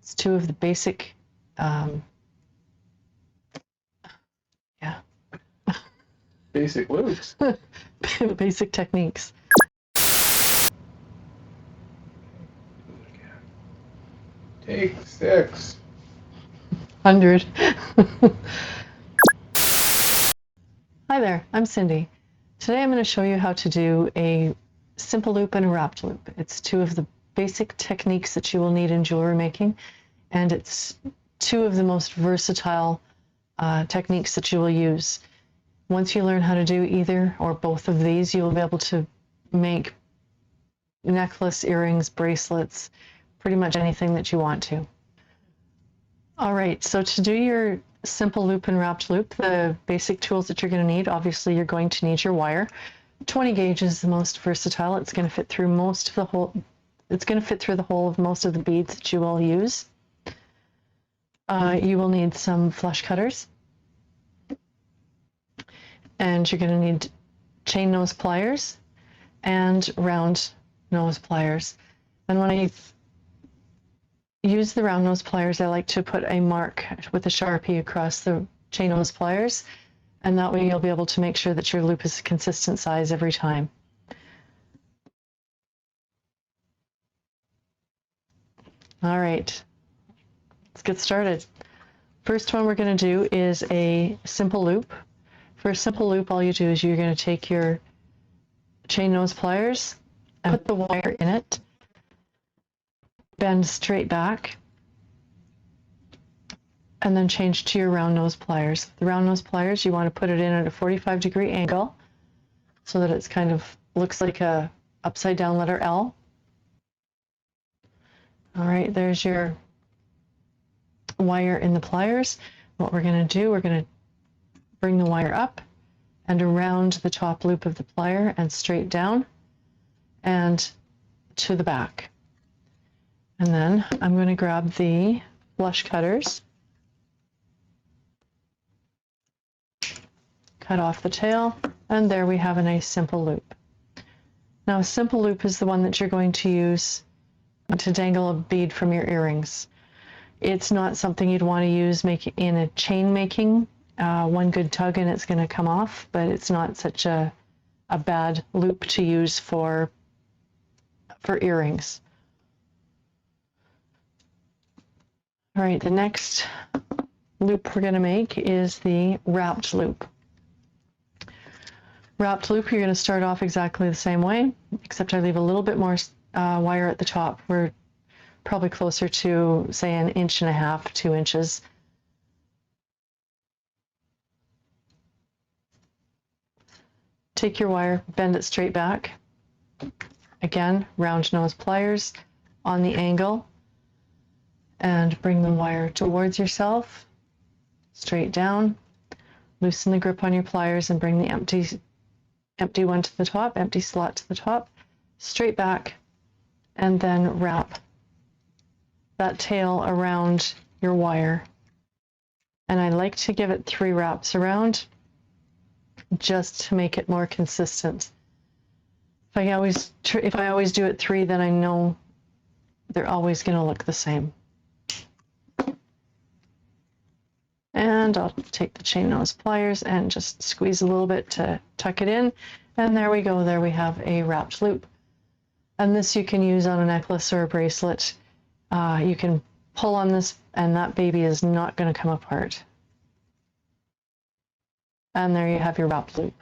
It's two of the basic, Basic loops. basic techniques. Take 6. 100. Hi there, I'm Cindy. Today I'm going to show you how to do a simple loop and a wrapped loop. It's two of the basic techniques that you will need in jewelry making, and it's two of the most versatile techniques that you will use. Once you learn how to do either or both of these, you will be able to make necklace, earrings, bracelets, pretty much anything that you want to. All right, so to do your simple loop and wrapped loop, the basic tools that you're going to need, obviously you're going to need your wire. 20 gauge is the most versatile. It's going to fit through most of the whole, it's going to fit through the whole of most of the beads that you will use. You will need some flush cutters. And you're going to need chain nose pliers and round nose pliers. And when I use the round nose pliers, I like to put a mark with a Sharpie across the chain nose pliers, and that way you'll be able to make sure that your loop is a consistent size every time. All right, let's get started. First one we're going to do is a simple loop. For a simple loop, all you do is you're going to take your chain nose pliers and put the wire in it, bend straight back, and then change to your round nose pliers. The round nose pliers, you want to put it in at a 45-degree angle so that it's kind of looks like a upside down letter L. All right, there's your wire in the pliers. What we're going to do, we're going to bring the wire up and around the top loop of the plier and straight down and to the back. And then I'm going to grab the flush cutters, cut off the tail, and there we have a nice simple loop. Now a simple loop is the one that you're going to use to dangle a bead from your earrings. It's not something you'd want to use in a chain making. One good tug and it's going to come off, but it's not such a bad loop to use for earrings. All right, the next loop we're going to make is the wrapped loop. Wrapped loop, you're going to start off exactly the same way, except I leave a little bit more wire at the top. We're probably closer to, say, 1.5 inches, 2 inches. Take your wire, bend it straight back. Again, round nose pliers on the angle, and bring the wire towards yourself, straight down. Loosen the grip on your pliers and bring the empty one to the top, empty slot to the top, straight back, and then wrap that tail around your wire. And I like to give it 3 wraps around, just to make it more consistent. If I always do it 3, then I know they're always going to look the same. And I'll take the chain nose pliers and just squeeze a little bit to tuck it in, and there we go. There we have a wrapped loop. And this you can use on a necklace or a bracelet. You can pull on this and that baby is not going to come apart. And there you have your wrapped loop.